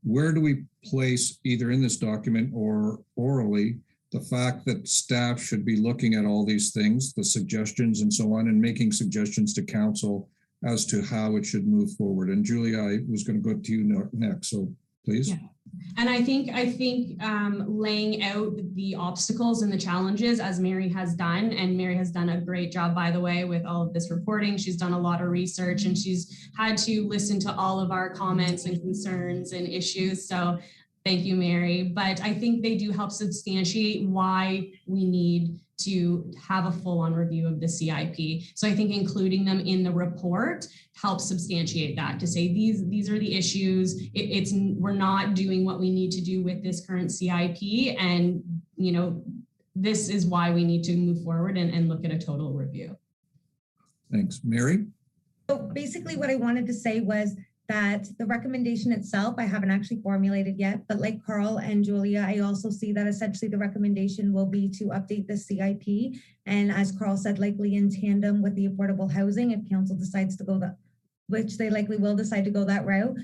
where do we place, either in this document or orally, the fact that staff should be looking at all these things, the suggestions and so on, and making suggestions to council as to how it should move forward? And Julia, I was going to go to you next, so please. Yeah. And I think laying out the obstacles and the challenges, as Mary has done, and Mary has done a great job, by the way, with all of this reporting. She's done a lot of research and she's had to listen to all of our comments and concerns and issues. So thank you, Mary. But I think they do help substantiate why we need to have a full-on review of the CIP. So I think including them in the report helps substantiate that, to say these are the issues. We're not doing what we need to do with this current CIP, and this is why we need to move forward and look at a total review. Thanks, Mary. So basically, what I wanted to say was that the recommendation itself, I haven't actually formulated yet, but like Carl and Julia, I also see that essentially the recommendation will be to update the CIP. And as Carl said, likely in tandem with the affordable housing, if council decides to go which they likely will decide to go that route,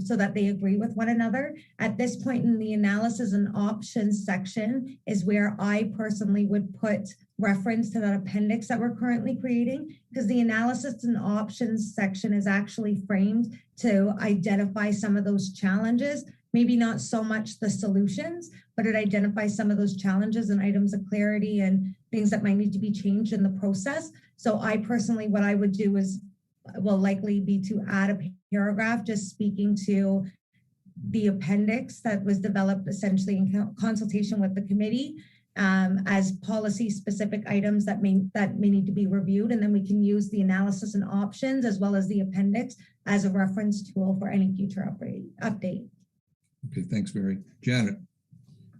so that they agree with one another. At this point in the analysis and options section is where I personally would put reference to that appendix that we're currently creating, because the analysis and options section is actually framed to identify some of those challenges, maybe not so much the solutions, but it identifies some of those challenges and items of clarity and things that might need to be changed in the process. So I personally, what I would do is, will likely be to add a paragraph just speaking to the appendix that was developed essentially in consultation with the committee, as policy specific items that may need to be reviewed. And then we can use the analysis and options as well as the appendix as a reference tool for any future update. Okay, thanks, Mary. Janet.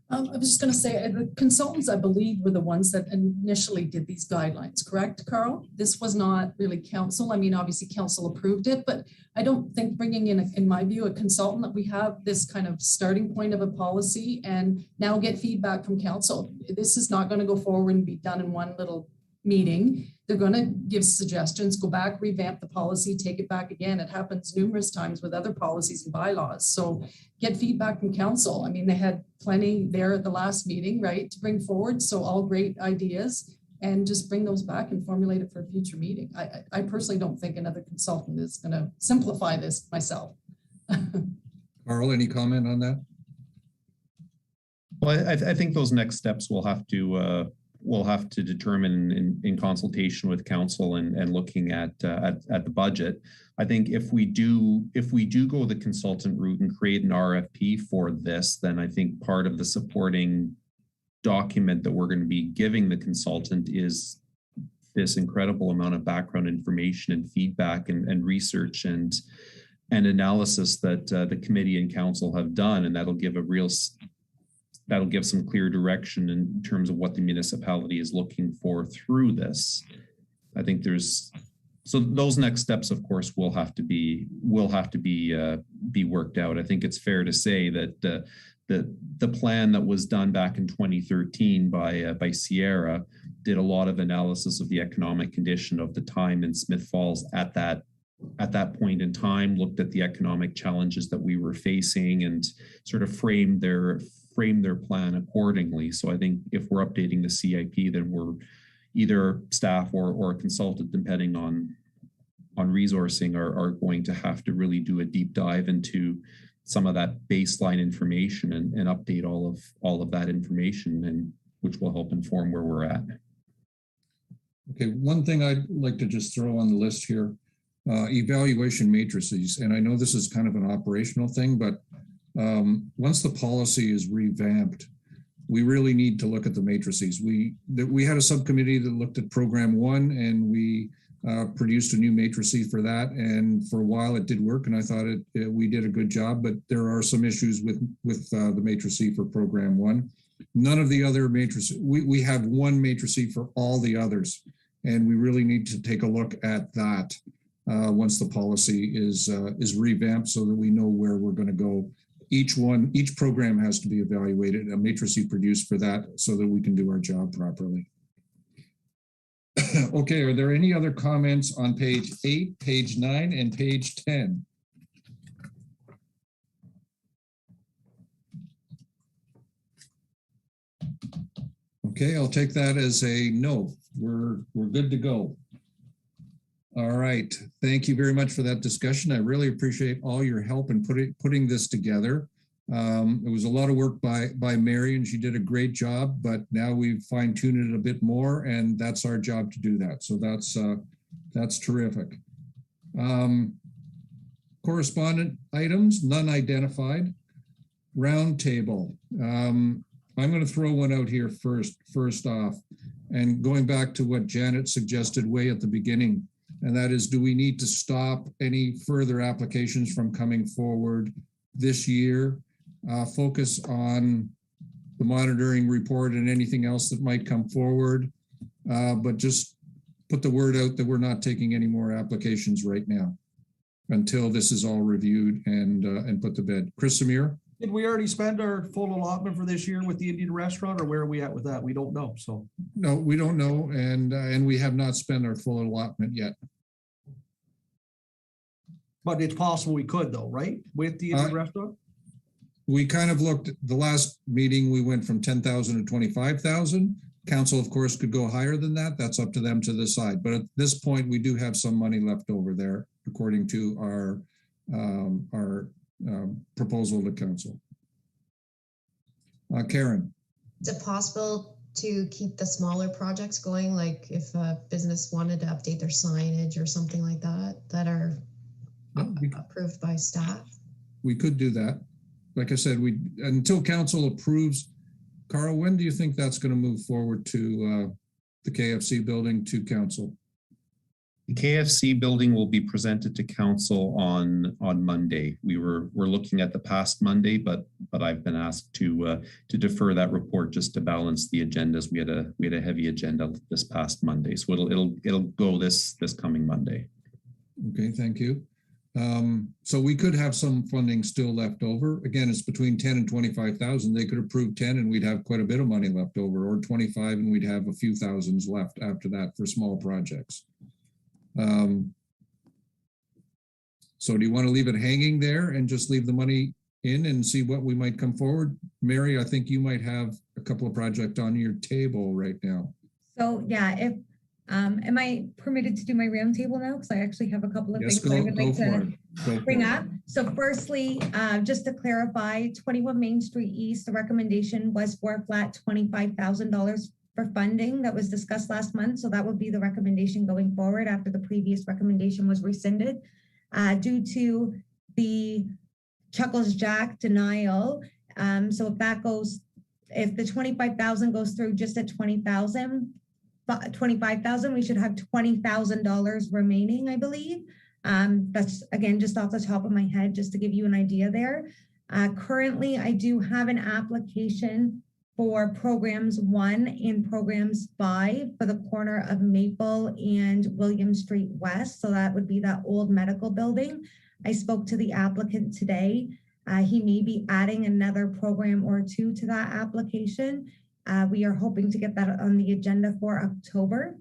I was just going to say, the consultants, I believe, were the ones that initially did these guidelines, correct, Carl? This was not really council. I mean, obviously council approved it, but I don't think bringing in my view, a consultant, that we have this kind of starting point of a policy and now get feedback from council. This is not going to go forward and be done in one little meeting. They're going to give suggestions, go back, revamp the policy, take it back again. It happens numerous times with other policies and bylaws. So get feedback from council. I mean, they had plenty there at the last meeting, right, to bring forward. So all great ideas, and just bring those back and formulate it for a future meeting. I personally don't think another consultant is going to simplify this myself. Carl, any comment on that? Well, I think those next steps will have to determine in consultation with council and looking at the budget. I think if we do go the consultant route and create an RFP for this, then I think part of the supporting document that we're going to be giving the consultant is this incredible amount of background information and feedback and research and analysis that the committee and council have done, and that'll give some clear direction in terms of what the municipality is looking for through this. I think so those next steps, of course, will have to be worked out. I think it's fair to say that the plan that was done back in 2013 by Sierra did a lot of analysis of the economic condition of the time in Smith Falls at that point in time, looked at the economic challenges that we were facing and sort of framed their plan accordingly. So I think if we're updating the CIP, then we're either staff or a consultant, depending on resourcing, are going to have to really do a deep dive into some of that baseline information and update all of that information, and which will help inform where we're at. Okay, one thing I'd like to just throw on the list here, evaluation matrices. And I know this is kind of an operational thing, but once the policy is revamped, we really need to look at the matrices. We had a subcommittee that looked at program 1, and we produced a new matrice for that. And for a while it did work, and I thought we did a good job, but there are some issues with the matrice for program 1. None of the other matrices, we have one matrice for all the others. And we really need to take a look at that once the policy is revamped, so that we know where we're going to go. Each program has to be evaluated, a matrice produced for that, so that we can do our job properly. Okay, are there any other comments on page 8, page 9, and page 10? Okay, I'll take that as a no. We're good to go. All right. Thank you very much for that discussion. I really appreciate all your help in putting this together. It was a lot of work by Mary, and she did a great job, but now we've fine-tuned it a bit more, and that's our job to do that. So that's terrific. Correspondent items, none identified. Roundtable. I'm going to throw one out here first off, and going back to what Janet suggested way at the beginning, and that is, do we need to stop any further applications from coming forward this year? Focus on the monitoring report and anything else that might come forward, but just put the word out that we're not taking any more applications right now until this is all reviewed and put to bed. Chris Samir? Did we already spend our full allotment for this year with the Indian restaurant, or where are we at with that? We don't know. So no, we don't know, and we have not spent our full allotment yet. But it's possible we could though, right? With the restaurant? We kind of looked, the last meeting, we went from 10,000 to 25,000. Council, of course, could go higher than that. That's up to them to decide. But at this point, we do have some money left over there, according to our proposal to council. Karen. Is it possible to keep the smaller projects going? Like if a business wanted to update their signage or something like that, that are approved by staff? We could do that. Like I said, until council approves. Carl, when do you think that's going to move forward to the KFC building to council? The KFC building will be presented to council on Monday. We're looking at the past Monday, but I've been asked to defer that report just to balance the agendas. We had a heavy agenda this past Monday, so it'll go this coming Monday. Okay, thank you. So we could have some funding still left over. Again, it's between 10 and 25,000. They could approve 10 and we'd have quite a bit of money left over, or 25 and we'd have a few thousands left after that for small projects. So do you want to leave it hanging there and just leave the money in and see what we might come forward? Mary, I think you might have a couple of projects on your table right now. So yeah, am I permitted to do my roundtable now? Because I actually have a couple of things I would like to bring up. So firstly, just to clarify, 21 Main Street East, the recommendation was for a flat $25,000 for funding that was discussed last month. So that would be the recommendation going forward after the previous recommendation was rescinded. Due to the Chuckles Jack denial. So if the 25,000 goes through just at 25,000, we should have $20,000 remaining, I believe. That's again, just off the top of my head, just to give you an idea there. Currently, I do have an application for programs 1 and programs 5 for the corner of Maple and William Street West. So that would be that old medical building. I spoke to the applicant today. He may be adding another program or 2 to that application. We are hoping to get that on the agenda for October.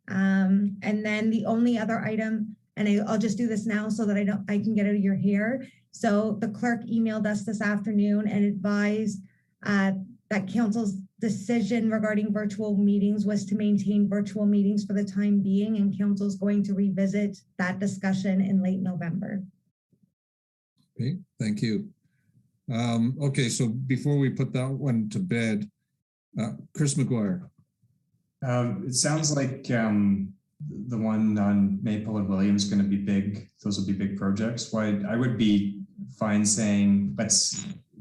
And then the only other item, and I'll just do this now so that I can get out of your hair. So the clerk emailed us this afternoon and advised that council's decision regarding virtual meetings was to maintain virtual meetings for the time being, and council's going to revisit that discussion in late November. Okay, thank you. Okay, so before we put that one to bed, Chris McGuire. It sounds like the one on Maple and William is going to be big. Those will be big projects. Why I would be fine saying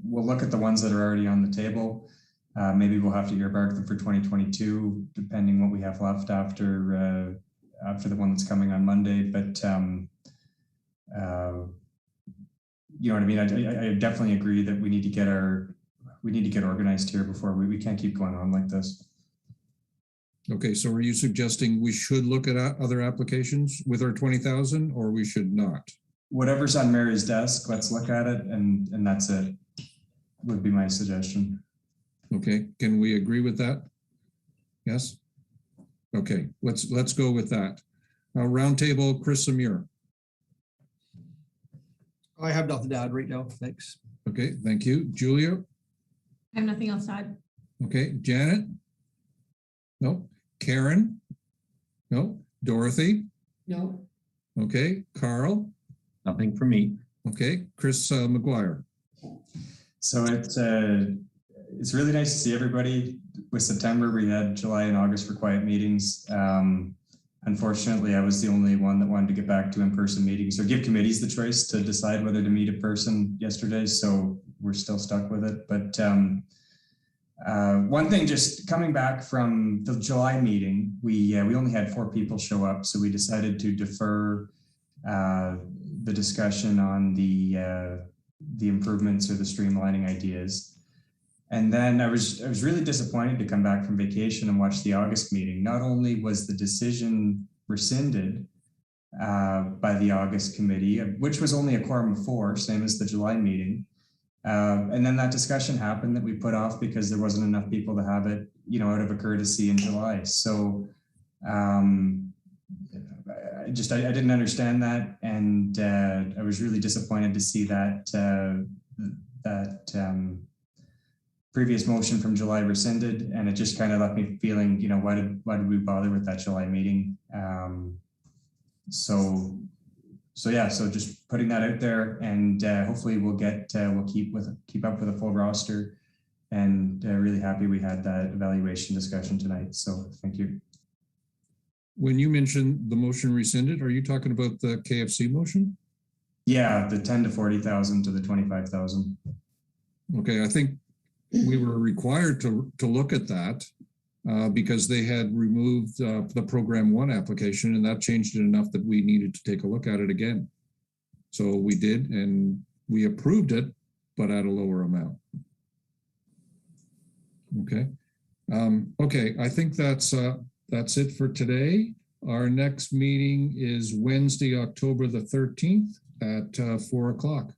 we'll look at the ones that are already on the table. Maybe we'll have to earmark them for 2022, depending what we have left after the one that's coming on Monday. But you know what I mean? I definitely agree that we need to get organized here before we can't keep going on like this. Okay, so are you suggesting we should look at other applications with our 20,000, or we should not? Whatever's on Mary's desk, let's look at it, and that's it. Would be my suggestion. Okay, can we agree with that? Yes. Okay, let's go with that. Roundtable, Chris Samir. I have nothing to add right now. Thanks. Okay, thank you. Julia? I have nothing else to add. Okay, Janet? No. Karen? No. Dorothy? No. Okay, Carl? Nothing for me. Okay, Chris McGuire. So it's really nice to see everybody. With September, we had July and August for quiet meetings. Unfortunately, I was the only one that wanted to get back to in-person meetings or give committees the choice to decide whether to meet in person yesterday. So we're still stuck with it. But one thing, just coming back from the July meeting, we only had 4 people show up. So we decided to defer the discussion on the improvements or the streamlining ideas. And then I was really disappointed to come back from vacation and watch the August meeting. Not only was the decision rescinded by the August committee, which was only a quorum of 4, same as the July meeting. And then that discussion happened that we put off because there wasn't enough people to have it, out of a courtesy in July. So I didn't understand that, and I was really disappointed to see that previous motion from July rescinded, and it just kind of left me feeling, why did we bother with that July meeting? So just putting that out there, and hopefully we'll keep up with a full roster, and really happy we had that evaluation discussion tonight. So thank you. When you mentioned the motion rescinded, are you talking about the KFC motion? Yeah, the 10 to 40,000 to the 25,000. Okay, I think we were required to look at that because they had removed the Program 1 application, and that changed it enough that we needed to take a look at it again. So we did, and we approved it, but at a lower amount. Okay. Okay, I think that's it for today. Our next meeting is Wednesday, October the 13th at 4 o'clock.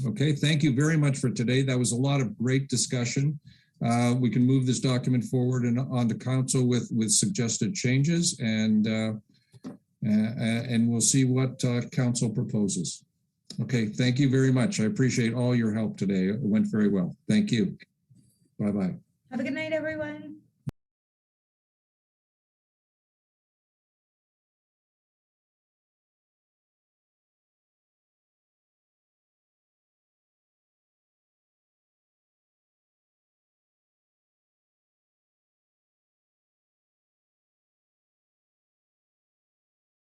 Okay, thank you very much for today. That was a lot of great discussion. We can move this document forward and on to council with suggested changes, and we'll see what council proposes. Okay, thank you very much. I appreciate all your help today. It went very well. Thank you. Bye-bye. Have a good night, everyone.